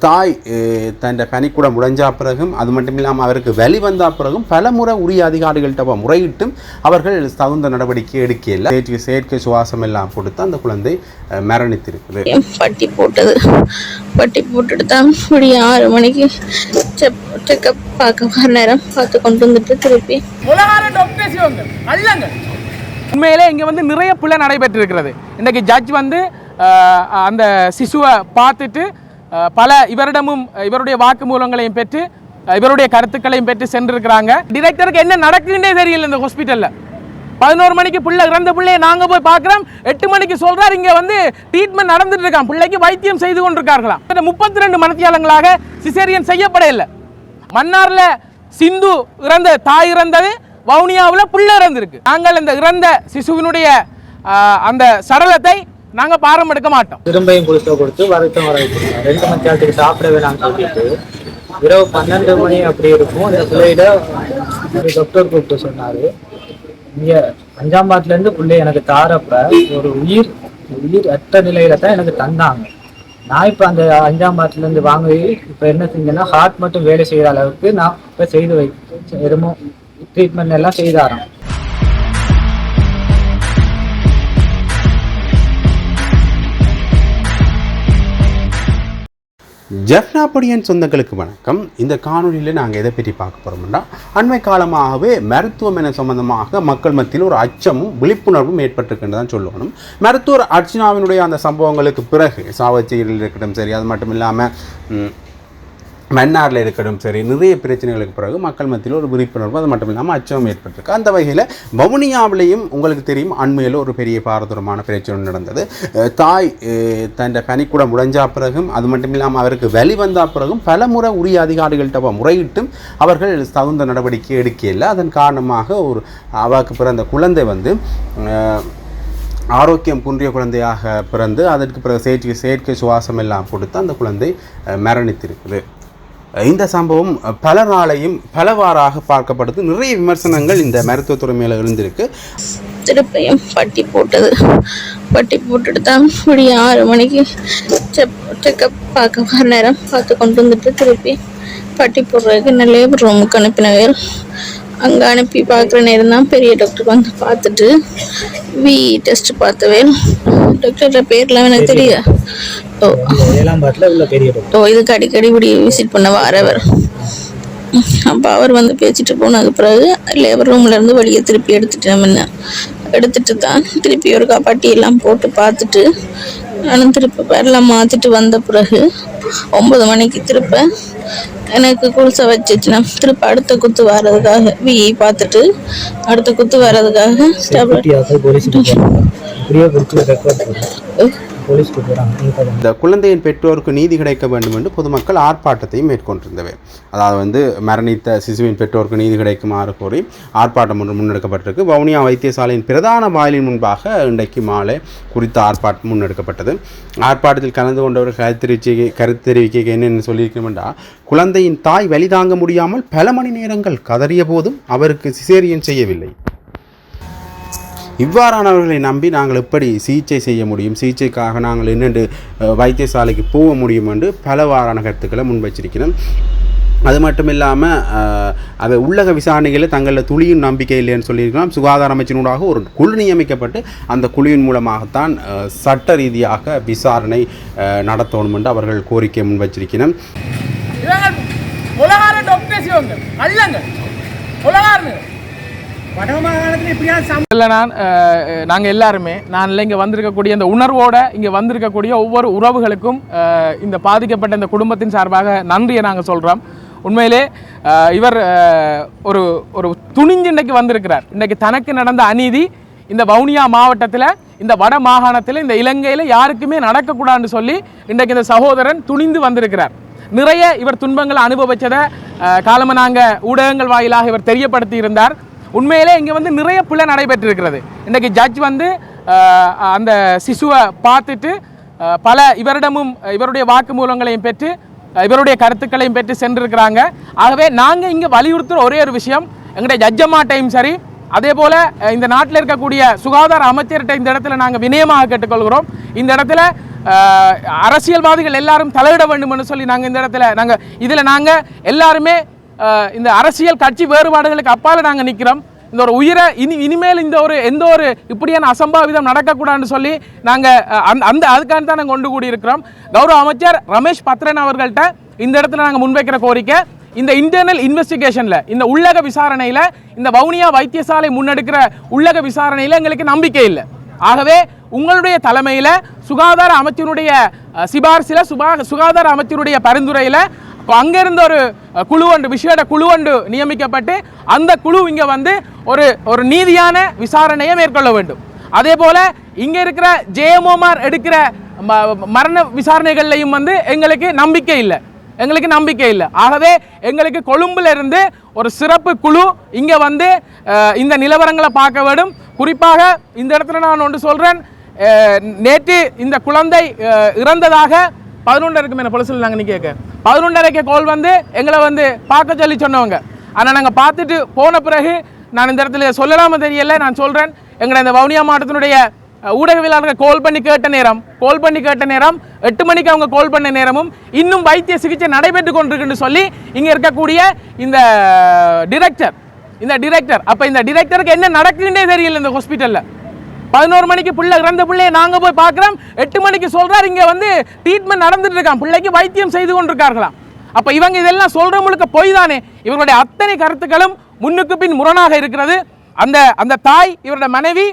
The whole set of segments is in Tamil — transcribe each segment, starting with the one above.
தாய் தன் பனிக்கூட முடைஞ்சா பிறகும் அது மட்டும் இல்லாமல் அவருக்கு வலி வந்த பிறகும் பல முறை உரிய அதிகாரிகள்கிட்ட முறையிட்டும் அவர்கள் தகுந்த நடவடிக்கை எடுக்கல. செயற்கை சுவாசம் எல்லாம் கொடுத்து அந்த குழந்தை மரணித்திருக்குது. பட்டி போட்டுட்டு தான் 6 மணிக்கு செக்கப் பார்க்க நேரம் பார்த்து கொண்டு வந்துட்டு திருப்பி உண்மையிலே இங்கே வந்து நிறைய பிள்ளை நடைபெற்று இருக்கிறது. இன்றைக்கு ஜட்ஜ் வந்து அந்த சிசுவை பார்த்துட்டு பல இவரிடமும் இவருடைய வாக்குமூலங்களையும் பெற்று இவருடைய கருத்துக்களையும் பெற்று சென்றிருக்கிறாங்க. டிரெக்டருக்கு என்ன நடக்குதுன்னே தெரியல. இந்த ஹாஸ்பிட்டலில் 11 மணிக்கு பிள்ளை இறந்த பிள்ளையை நாங்கள் போய் பார்க்குறோம். 8 மணிக்கு சொல்கிறார் இங்கே வந்து ட்ரீட்மெண்ட் நடந்துட்டு இருக்கான், பிள்ளைக்கு வைத்தியம் செய்து கொண்டிருக்கார்களாம். 32 மணித்தியாலங்களாக சிசேரியன் செய்யப்படையில்லை. மன்னாரில் சிந்து இறந்த தாய் இறந்தது, வவுனியாவில் பிள்ளை இறந்திருக்கு. நாங்கள் இந்த இறந்த சிசுவினுடைய அந்த சடலத்தை நாங்கள் பாரம் எடுக்க மாட்டோம். திரும்பியும் கொடுத்து வருத்தம் வர 2 மணிக்கு சாப்பிட வேணாம்னு சொல்லிட்டு இரவு 12 மணி அப்படி இருக்கும். அந்த பிள்ளையிட ஒரு டாக்டர் கூப்பிட்டு சொன்னார், இங்கே 5ஆம் பாட்டிலேருந்து பிள்ளை எனக்கு தாரப்ப ஒரு உயிர் அற்ற நிலையில தான் எனக்கு தந்தாங்க. நான் இப்போ அந்த 5ஆம் பாட்டிலேருந்து வாங்கி இப்போ என்ன செஞ்சேன்னா ஹார்ட் மட்டும் வேலை செய்கிற அளவுக்கு நான் இப்போ செய்து எதுமோ ட்ரீட்மெண்ட் எல்லாம் செய்தாராம். ஜெஃப்னாபடியன் சொந்தங்களுக்கு வணக்கம். இந்த காணொலியில் நாங்கள் எதை பற்றி பார்க்க போகிறோம்னா, அண்மை காலமாகவே மருத்துவமனை சம்பந்தமாக மக்கள் மத்தியில் ஒரு அச்சமும் விழிப்புணர்வும் ஏற்பட்டிருக்கின்றதான் சொல்லணும். மருத்துவர் அர்ச்சனாவினுடைய அந்த சம்பவங்களுக்கு பிறகு சாவச்சேரியில் இருக்கட்டும் சரி, அது மட்டும் இல்லாமல் மன்னாரில் இருக்கட்டும் சரி, நிறைய பிரச்சனைகளுக்கு பிறகு மக்கள் மத்தியில் ஒரு விழிப்புணர்வு அது மட்டும் இல்லாமல் அச்சம் ஏற்பட்டிருக்கு. அந்த வகையில் வவுனியாவிலையும் உங்களுக்கு தெரியும், அண்மையில் ஒரு பெரிய பாரதூரமான பிரச்சனை நடந்தது. தாய் தன் பனிக்கூட முடைஞ்சா பிறகும் அது மட்டும் இல்லாமல் அவருக்கு வலி வந்த பிறகும் பல முறை உரிய அதிகாரிகள்கிட்ட முறையிட்டும் அவர்கள் தகுந்த நடவடிக்கை எடுக்கல. அதன் காரணமாக ஒரு அவருக்கு பிறந்த குழந்தை வந்து ஆரோக்கியம் குன்றிய குழந்தையாக பிறந்து அதற்கு பிறகு செயற்கை சுவாசம் எல்லாம் கொடுத்து அந்த குழந்தை மரணித்திருக்குது. இந்த சம்பவம் பல நாளையும் பலவாறாக பார்க்கப்படுது. நிறைய விமர்சனங்கள் இந்த மருத்துவத்துறை மேலே இருந்திருக்கு. திருப்பியும் பட்டி போட்டுட்டு தான் 6 மணிக்கு செக்கப் பார்க்க நேரம் பார்த்து கொண்டு வந்துட்டு திருப்பி பட்டி போடுறதுக்கு லேபர் ரூமுக்கு அனுப்பினவர். அங்கே அனுப்பி பார்க்குற நேரம் தான் பெரிய டாக்டர் வந்து பார்த்துட்டு டெஸ்ட் பார்த்தவே. டாக்டர் பேர்லாம் எனக்கு தெரியாது. இதுக்கு அடிக்கடி இப்படி விசிட் பண்ண வரவர். அப்போ அவர் வந்து பேசிட்டு போனதுக்கு பிறகு லேபர் ரூம்லேருந்து வெளியே திருப்பி எடுத்துட்டு தான் திருப்பி ஒரு பட்டியெல்லாம் போட்டு பார்த்துட்டு நானும் திருப்பி பேரெல்லாம் மாற்றிட்டு வந்த பிறகு 9 மணிக்கு திருப்ப எனக்கு குளிசை வச்சுச்சுன்னா திருப்ப அடுத்த குத்து வர்றதுக்காக பார்த்துட்டு அடுத்த குத்து வர்றதுக்காக இந்த குழந்தையின் பெற்றோருக்கு நீதி கிடைக்க வேண்டும் என்று பொதுமக்கள் ஆர்ப்பாட்டத்தையும் மேற்கொண்டிருந்தவை. அதாவது வந்து மரணித்த சிசுவின் பெற்றோருக்கு நீதி கிடைக்குமாறு கோரி ஆர்ப்பாட்டம் ஒன்று முன்னெடுக்கப்பட்டிருக்கு. வவுனியா வைத்தியசாலையின் பிரதான வாயிலின் முன்பாக இன்றைக்கு மாலை குறித்த ஆர்ப்பாட்டம் முன்னெடுக்கப்பட்டது. ஆர்ப்பாட்டத்தில் கலந்து கொண்டவர்கள் கருத்து தெரிவிக்க என்னென்னு சொல்லியிருக்கோம்னா, குழந்தையின் தாய் வலி தாங்க முடியாமல் பல மணி நேரங்கள் கதறிய போதும் அவருக்கு சிசேரியன் செய்யவில்லை. இவ்வாறானவர்களை நம்பி நாங்கள் எப்படி சிகிச்சை செய்ய முடியும், சிகிச்சைக்காக நாங்கள் என்னென்று வைத்தியசாலைக்கு போக முடியும் என்று பலவாறான கருத்துக்களை முன்வச்சிருக்கிறோம். அது மட்டும் இல்லாமல் அதை உள்ளக விசாரணைகளில் தங்களில் துளியும் நம்பிக்கை இல்லைன்னு சொல்லியிருக்கலாம். சுகாதார அமைச்சினூடாக ஒரு குழு நியமிக்கப்பட்டு அந்த குழுவின் மூலமாகத்தான் சட்ட ரீதியாக விசாரணை நடத்தணும் என்று அவர்கள் கோரிக்கை முன்வச்சிருக்கிறோம். நாங்கள் எல்லாருமே இங்கே வந்திருக்கக்கூடிய இந்த உணர்வோடு இங்கே வந்திருக்கக்கூடிய ஒவ்வொரு உறவுகளுக்கும் இந்த பாதிக்கப்பட்ட இந்த குடும்பத்தின் சார்பாக நன்றியை நாங்கள் சொல்கிறோம். உண்மையிலே இவர் ஒரு துணிஞ்சு இன்றைக்கு வந்திருக்கிறார். இன்றைக்கு தனக்கு நடந்த அநீதி இந்த வவுனியா மாவட்டத்தில், இந்த வட மாகாணத்தில், இந்த இலங்கையில் யாருக்குமே நடக்கக்கூடாதுன்னு சொல்லி இன்றைக்கு இந்த சகோதரன் துணிந்து வந்திருக்கிறார். நிறைய இவர் துன்பங்களை அனுபவித்ததை காலமாக நாங்கள் ஊடகங்கள் வாயிலாக இவர் தெரியப்படுத்தி இருந்தார். உண்மையிலே இங்கே வந்து நிறைய பிள்ளை நடைபெற்று இருக்கிறது. இன்றைக்கு ஜட்ஜ் வந்து அந்த சிசுவை பார்த்துட்டு பல இவரிடமும் இவருடைய வாக்குமூலங்களையும் பெற்று இவருடைய கருத்துக்களையும் பெற்று சென்றிருக்கிறாங்க. ஆகவே நாங்கள் இங்கே வலியுறுத்துகிற ஒரே ஒரு விஷயம், எங்களுடைய ஜட்ஜம்மாட்டையும் சரி, அதே போல் இந்த நாட்டில் இருக்கக்கூடிய சுகாதார அமைச்சர்கிட்ட இந்த இடத்துல நாங்கள் வினயமாக கேட்டுக்கொள்கிறோம். இந்த இடத்துல அரசியல்வாதிகள் எல்லாரும் தலையிட வேண்டும் என்று சொல்லி நாங்கள் இந்த இடத்துல இதில் எல்லாருமே இந்த அரசியல் கட்சி வேறுபாடுகளுக்கு அப்பால் நாங்கள் நிற்கிறோம். இந்த ஒரு உயிரை இனிமேல் எந்த ஒரு இப்படியான அசம்பாவிதம் நடக்கக்கூடாதுன்னு சொல்லி நாங்கள் அதுக்காக தான் நாங்கள் கொண்டு கூடியிருக்கிறோம். கௌரவ அமைச்சர் ரமேஷ் பத்ரன் அவர்கள்ட்ட இந்த இடத்துல நாங்கள் முன்வைக்கிற கோரிக்கை, இந்த இன்டர்னல் இன்வெஸ்டிகேஷனில், இந்த உள்ளக விசாரணையில், இந்த வவுனியா வைத்தியசாலை முன்னெடுக்கிற உள்ளக விசாரணையில் எங்களுக்கு நம்பிக்கை இல்லை. ஆகவே உங்களுடைய தலைமையில் சுகாதார அமைச்சருடைய சிபாரிசில் சுகாதார அமைச்சருடைய பரிந்துரையில் அங்கிருந்த ஒரு விசேட குழு ஒன்று நியமிக்கப்பட்டு அந்த குழு இங்கே வந்து ஒரு நீதியான விசாரணையை மேற்கொள்ள வேண்டும். அதே போல் இங்கே இருக்கிற ஜேஎம்ஓமார் எடுக்கிற மரண விசாரணைகள்லையும் வந்து எங்களுக்கு நம்பிக்கை இல்லை. ஆகவே எங்களுக்கு கொழும்புல இருந்து ஒரு சிறப்பு குழு இங்கே வந்து இந்த நிலவரங்களை பார்க்க வேண்டும். குறிப்பாக இந்த இடத்துல நான் ஒன்று சொல்கிறேன், நேற்று இந்த குழந்தை இறந்ததாக 11:30 மேலே பொலிசில் நாங்கள் கேட்க 11:30 கால் வந்து எங்களை வந்து பார்க்க சொல்லி சொன்னவங்க. ஆனால் நாங்கள் பார்த்துட்டு போன பிறகு நான் இந்த இடத்துல சொல்லலாமல் தெரியல, நான் சொல்கிறேன், எங்களை இந்த வவுனியா மாவட்டத்தினுடைய ஊடகவியலாளர்கள் கால் பண்ணி கேட்ட நேரம் 8 மணிக்கு அவங்க கால் பண்ண நேரமும் இன்னும் வைத்திய சிகிச்சை நடைபெற்று கொண்டிருக்குன்னு சொல்லி இங்கே இருக்கக்கூடிய இந்த டிரெக்டர் அப்போ இந்த டிரெக்டருக்கு என்ன நடக்குன்னே தெரியல. இந்த ஹாஸ்பிட்டலில் 11 மணிக்கு இறந்த பிள்ளையை நாங்கள் போய் பார்க்குறோம், 8 மணிக்கு சொல்கிறார் இங்கே வந்து ட்ரீட்மெண்ட் நடந்துட்டு இருக்கான், பிள்ளைக்கு வைத்தியம் செய்து கொண்டிருக்கார்களாம். அப்போ இவங்க இதெல்லாம் சொல்கிற முழுக்க பொய் தானே. இவர்களுடைய அத்தனை கருத்துக்களும் முன்னுக்கு பின் முரணாக இருக்கிறது. அந்த தாய், இவருடைய மனைவி,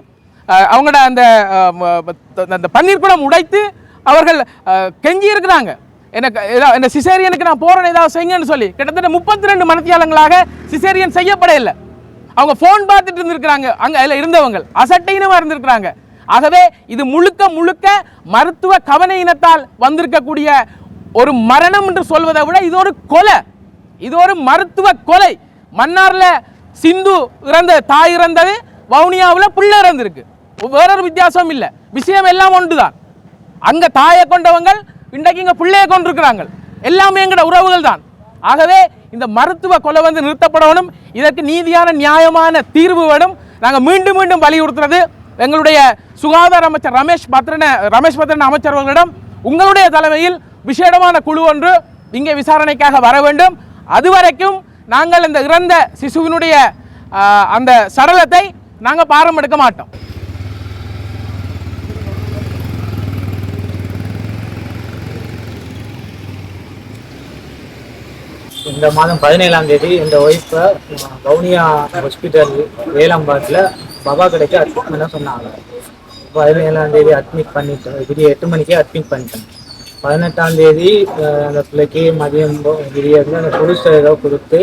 அவங்களோட அந்த பன்னீர் குடம் உடைத்து அவர்கள் கெஞ்சி இருக்கிறாங்க, எனக்கு சிசேரியனுக்கு நான் போகிறேன் ஏதாவது செய்யுங்கன்னு சொல்லி. கிட்டத்தட்ட 32 மணித்தியாலங்களாக சிசேரியன் செய்யப்படவில்லை. அவங்க ஃபோன் பார்த்துட்டு இருந்திருக்கிறாங்க, அங்கே அதில் இருந்தவங்க அசட்டையினமாக இருந்திருக்கிறாங்க. ஆகவே இது முழுக்க மருத்துவ கவன இனத்தால் வந்திருக்கக்கூடிய ஒரு மரணம் என்று சொல்வதை விட இது ஒரு கொலை, இது ஒரு மருத்துவ கொலை. மன்னாரில் சிந்து தாய் இறந்தது, வவுனியாவில் பிள்ளை இறந்திருக்கு, வேறொரு வித்தியாசம் இல்லை, விஷயம் எல்லாம் ஒன்றுதான். அங்கே தாயை கொண்டவங்க இன்றைக்கு இங்கே பிள்ளையை கொண்டிருக்கிறாங்க, எல்லாமே எங்கட உறவுகள் தான். ஆகவே இந்த மருத்துவ கொலை வந்து நிறுத்தப்படணும், இதற்கு நீதியான நியாயமான தீர்வு வேணும். நாங்கள் மீண்டும் வலியுறுத்துறது எங்களுடைய சுகாதார அமைச்சர் ரமேஷ் பத்ரன் அமைச்சர் அவர்களிடம் உங்களுடைய தலைமையில் விசேடமான குழு ஒன்று இங்கே விசாரணைக்காக வர வேண்டும். அதுவரைக்கும் நாங்கள் இந்த இறந்த சிசுவினுடைய அந்த சடலத்தை நாங்கள் பாரம் எடுக்க மாட்டோம். இந்த மாதம் 17ஆம் தேதி இந்த ஒய்ஃபை வவுனியா ஹாஸ்பிட்டல் வேலம்பாட்டில் பாபா கடைக்கு அட்மிட் பண்ண சொன்னாங்க. 17ஆம் தேதி அட்மிட் பண்ணிட்டேன், விடிய 8 மணிக்கே அட்மிட் பண்ணிட்டேன். 18ஆம் தேதி அந்த பிள்ளைக்கு மதியம் விடியது அந்த புதுசை ஏதோ கொடுத்து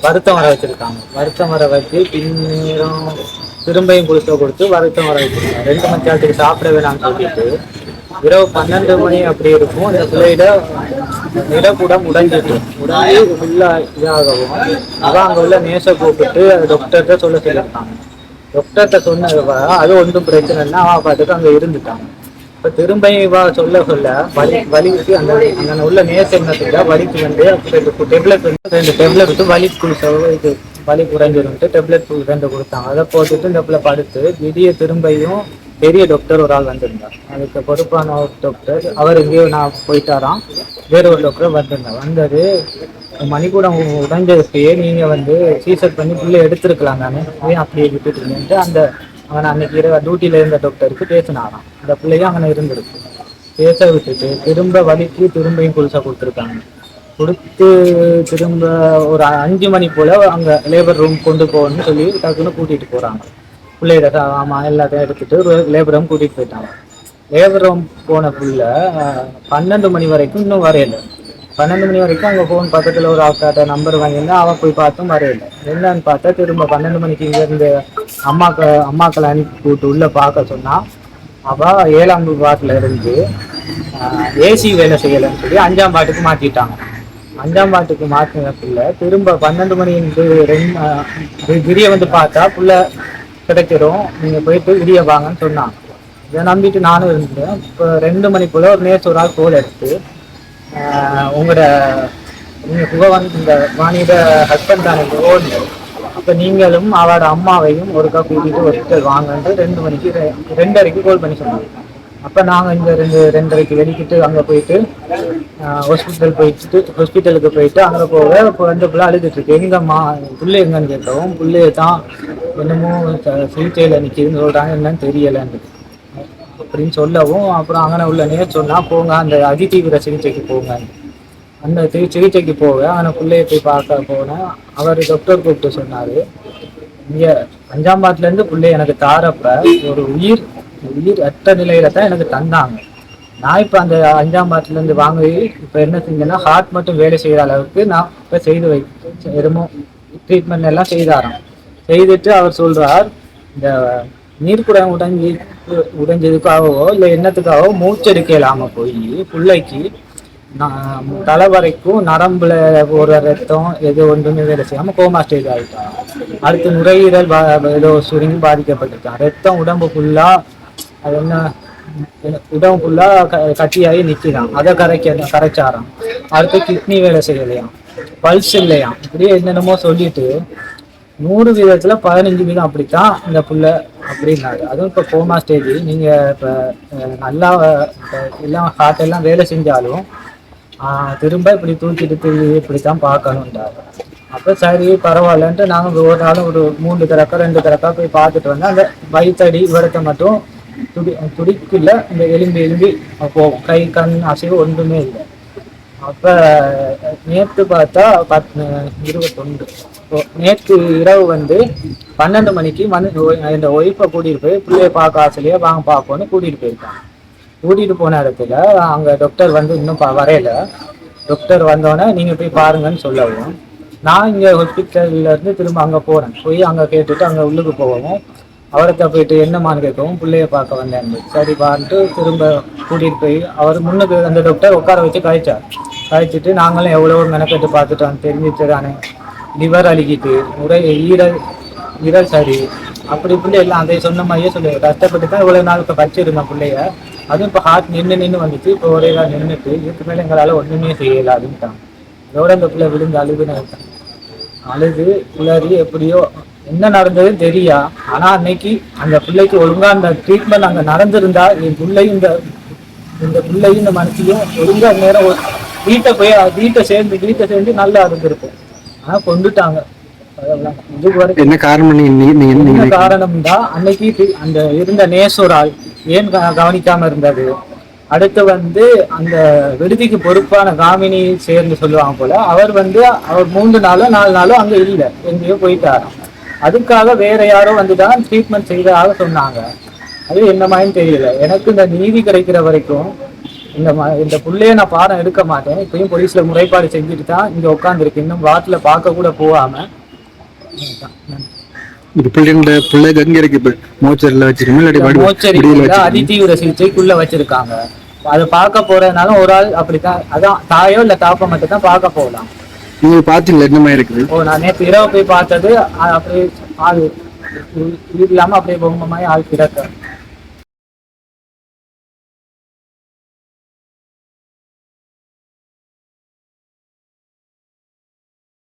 வருத்தம் வர வச்சுருக்காங்க. வருத்தம் வர வச்சு பின்னேரம் திரும்பியும் புதுசை கொடுத்து வருத்தம் வர வச்சுருக்காங்க. 2 மணி நேரத்துக்கு சாப்பிட வேணாம்னு சொல்லிட்டு இரவு 12 மணி அப்படி இருக்கும். அந்த பிள்ளையிட நிலக்கூடம் உடைஞ்சி ஃபுல்லாக இதாகவும் அதான் அங்கே உள்ள நேசை கூப்பிட்டு டாக்டர்கிட்ட சொல்லியிருக்காங்க. டாக்டர்கிட்ட சொன்னது அது ஒன்றும் பிரச்சனை இல்லை, அவன் பார்த்துட்டு அங்கே இருந்துட்டாங்க. இப்போ திரும்பியும் சொல்ல வலிக்கு அந்த உள்ள நேசை என்ன வலிக்கு வந்து டெப்லெட் வந்து 2 டெப்லெட் விட்டு வலி இது வலி குறைஞ்சிருந்துட்டு டெப்லெட் 2 கொடுத்தாங்க. அதை போட்டுட்டு இந்த பிள்ளை படுத்து விடிய திரும்பியும் பெரிய டாக்டர் ஒரு ஆள் வந்திருந்தார், அதுக்கு பொறுப்பான ஒரு டாக்டர். அவர் எங்கேயோ நான் போயிட்டாராம், வேற ஒரு டாக்டர் வந்தது மணிக்கூடம் உடைஞ்சதுக்கையே நீங்கள் வந்து சீசர் பண்ணி பிள்ளை எடுத்துருக்கலாம் தானே, ஏன் அப்படியே விட்டுட்டுருங்கன்ட்டு அவனை அன்னைக்கு டியூட்டியில் இருந்த டாக்டருக்கு பேசினாராம். அந்த பிள்ளையும் அவனை இருந்திருக்கு. பேச விட்டுட்டு திரும்ப வலிக்கு திரும்பியும் புதுசாக கொடுத்துருக்காங்க. கொடுத்து திரும்ப ஒரு 5 மணி போல் அங்கே லேபர் ரூம் கொண்டு போகணும்னு சொல்லி டக்குன்னு கூட்டிகிட்டு போகிறாங்க. பிள்ளையோட ஆமாம் எல்லாத்தையும் எடுத்துகிட்டு ஒரு லேபர் ரூம் கூட்டிகிட்டு போயிட்டாங்க. லேபர் ரூம் போன பிள்ளை 12 மணி வரைக்கும் இன்னும் வரையில. 12 மணி வரைக்கும் அங்கே ஃபோன் பக்கத்தில் ஒரு ஆக்காட்ட நம்பர் வாங்கியிருந்தா அவன் போய் பார்த்தும் வரையில. என்னன்னு பார்த்தா திரும்ப 12 மணிக்கு இங்கேருந்து அம்மாக்களை அனுப்பி கூட்டு உள்ளே பார்க்க சொன்னால் அவள் 7ஆம் வார்டில் இருந்து ஏசி வேலை செய்யலைன்னு சொல்லி 5ஆம் வார்டுக்கு மாற்றிட்டாங்க. 5ஆம் வார்டுக்கு மாற்றின பிள்ளை திரும்ப 12 மணி விடிய வந்து பார்த்தா பிள்ளை கிடைச்சிரும், நீங்கள் போயிட்டு விடிய வாங்கன்னு சொன்னாங்க. இதை நம்பிட்டு நானும் இருந்தேன். இப்போ 2 மணி போல் ஒரு நேற்று ஒரு ஆள் கோல் எடுத்து நீங்கள் புகவன் இந்த வாணியோட ஹஸ்பண்ட் தானே ஓடுங்க, அப்போ நீங்களும் அவரோட அம்மாவையும் ஒருக்கா கூட்டிகிட்டு ஹாஸ்பிட்டல் வாங்கன்ட்டு 2 மணிக்கு 2:30 கோல் பண்ணி சொன்னாங்க. அப்போ நாங்கள் இங்கே 2:30க்கு வெளிக்கிட்டு அங்கே போயிட்டு ஹாஸ்பிட்டலுக்கு போயிட்டு அங்கே போக இப்போ வந்து பிள்ளை அழுதுட்டு இருக்கு. எங்கம்மா பிள்ளை எங்கன்னு கேட்டோம். பிள்ளைய தான் என்னமோ சிகிச்சையில் நிற்கிதுன்னு சொல்கிறாங்க, என்னன்னு தெரியலைன்னு அப்படின்னு சொல்லவும், அப்புறம் அங்கே உள்ள நேர் சொன்னால் போங்க அந்த அதிதீவிர சிகிச்சைக்கு போங்க. அந்த சிகிச்சைக்கு போக அங்கே பிள்ளைய போய் பார்க்க போனேன். அவர் டாக்டர் கூப்பிட்டு சொன்னார், இங்கே அஞ்சாம்பாட்டிலேருந்து பிள்ளைய எனக்கு தாரப்ப ஒரு உயிர் அற்ற நிலையில தான் எனக்கு தந்தாங்க. நான் இப்போ அந்த அஞ்சாம்பாட்டிலேருந்து வாங்கி இப்போ என்ன செஞ்சேன்னா ஹார்ட் மட்டும் வேலை செய்கிற அளவுக்கு நான் இப்போ செய்து எதுமோ ட்ரீட்மெண்ட் எல்லாம் செய்தாராம். செய்துட்டு அவர் சொல்றார், இந்த நீர்க்குடம் உடைஞ்சதுக்காகவோ இல்லை என்னத்துக்காகவோ மூச்செடுக்க இல்லாமல் போய் பிள்ளைக்கு தலை வரைக்கும் நரம்புல ஒரு ரத்தம் எது ஒன்றுமே வேலை செய்யாமல் கோமா ஸ்டேஜ் ஆகிட்டான். அடுத்து நுரையீரல் ஏதோ சுருங்கி பாதிக்கப்பட்டிருக்கான். ரத்தம் உடம்பு ஃபுல்லாக அது என்ன உடம்பு ஃபுல்லாக கட்டியாகி நிற்கிறான். அதை கரைச்சாராம். அடுத்து கிட்னி வேலை செய்யலையாம், பல்ஸ் இல்லையாம், இப்படியே என்னென்னமோ சொல்லிட்டு 100 வீதத்தில் 15 வீதம் அப்படித்தான் இந்த புள்ள அப்படின்னாரு. அதுவும் இப்போ கோமா ஸ்டேஜ். நீங்கள் இப்போ நல்லா எல்லாம் ஹார்ட் எல்லாம் வேலை செஞ்சாலும் திரும்ப இப்படி தூக்கிட்டு இப்படித்தான் பார்க்கணுன்றாரு. அப்போ சரி பரவாயில்லன்ட்டு நாங்கள் ஒரு நாளும் ஒரு 3 தடக்கா 2 தடக்கா போய் பார்த்துட்டு வந்தோம். அந்த வயிற்றடி விடத்தை மட்டும் துடிக்குள்ள இந்த எலும்பி போகும். கை கண் அசைவு ஒன்றுமே இல்லை. அப்போ நேற்று பார்த்தா 21 நேற்று இரவு வந்து 12 மணிக்கு இந்த ஒய்ஃபை கூட்டிகிட்டு போய் பிள்ளைய பார்க்க ஆசையிலேயே வாங்க பார்ப்போன்னு கூட்டிகிட்டு போயிருக்காங்க. கூட்டிகிட்டு போன இடத்துல அங்கே டாக்டர் வந்து இன்னும் வரையில. டாக்டர் வந்தோடனே நீங்கள் போய் பாருங்கன்னு சொல்லவும், நான் இங்கே ஹாஸ்பிட்டல்லேருந்து திரும்ப அங்கே போகிறேன். போய் அங்கே கேட்டுட்டு அங்கே உள்ளுக்கு போகவும் அவர்கிட்ட போயிட்டு என்னமான்னு கேட்கவும் பிள்ளைய பார்க்க வந்தேன். சரி பாருன்ட்டு திரும்ப கூட்டிகிட்டு போய் அவர் முன்னுக்கு அந்த டாக்டர் உட்கார வச்சு கழிச்சிட்டு நாங்களும் எவ்வளோ மெனக்கெட்டு பார்த்துட்டோம். தெரிஞ்சிச்சுதானே லிவர் அழுகிட்டு ஈரல் சரி அப்படி இப்படி எல்லாம் அதை சொன்ன மாதிரியே சொல்லி கஷ்டப்பட்டு தான் இவ்வளோ நாளுக்கு வச்சிருந்தேன் பிள்ளைய. அதுவும் இப்போ ஹார்ட் நின்று வந்துச்சு. இப்போ ஒரே தான் நின்றுட்டு இதுக்கு மேலே எங்களால் ஒன்றுமே செய்யலை அப்படின்ட்டாங்க. அதோட அந்த பிள்ளை விழுந்து அழுது புலரி எப்படியோ என்ன நடந்ததுன்னு தெரியா. ஆனால் அன்னைக்கு அந்த பிள்ளைக்கு ஒழுங்காக அந்த ட்ரீட்மெண்ட் அங்கே நடந்திருந்தா என் பிள்ளையும் இந்த பிள்ளையும் இந்த மனசையும் ஒழுங்காக நேரம் வீட்டை சேர்ந்து நல்லா இருந்திருக்கும். ஆனால் கொண்டுட்டாங்க. என்ன காரணம் தான் அன்னைக்கு அந்த இருந்த நேசோரால் ஏன் கவனிக்காம இருந்தது. அடுத்து வந்து அந்த விடுதிக்கு பொறுப்பான காமினி சேர்ந்து சொல்லுவாங்க போல, அவர் 3 நாளோ 4 நாளோ அங்க இல்லை, எங்கேயோ போயிட்டாராம். அதுக்காக வேற யாரோ வந்துதான் ட்ரீட்மெண்ட் செய்ததாக சொன்னாங்க. அது என்ன மாதிரி தெரியல. எனக்கு இந்த நீதி கிடைக்கிற வரைக்கும் இந்த பிள்ளைய நான் பாடம் எடுக்க மாட்டேன். இப்பயும் போலீஸ்ல முறைப்பாடு செஞ்சுட்டு தான் இங்க உட்காந்துருக்கு. இன்னும் வாட்டில பார்க்க கூட போகாம அதிதீவிர சிகிச்சைக்குள்ள வச்சிருக்காங்க. அதை பார்க்க போறதுனால ஒரு ஆள் அப்படித்தான், அதான் தாயோ இல்ல தாப்ப மட்டும் தான் பார்க்க போகலாம். நீங்க பாத்தீங்களா என்ன மாதிரி இருக்குது? நான் நேற்று இரவு போய் பார்த்தது அப்படியே ஆள் இல்லாம அப்படியே பொம்மை மாதிரி ஆள் கிடக்க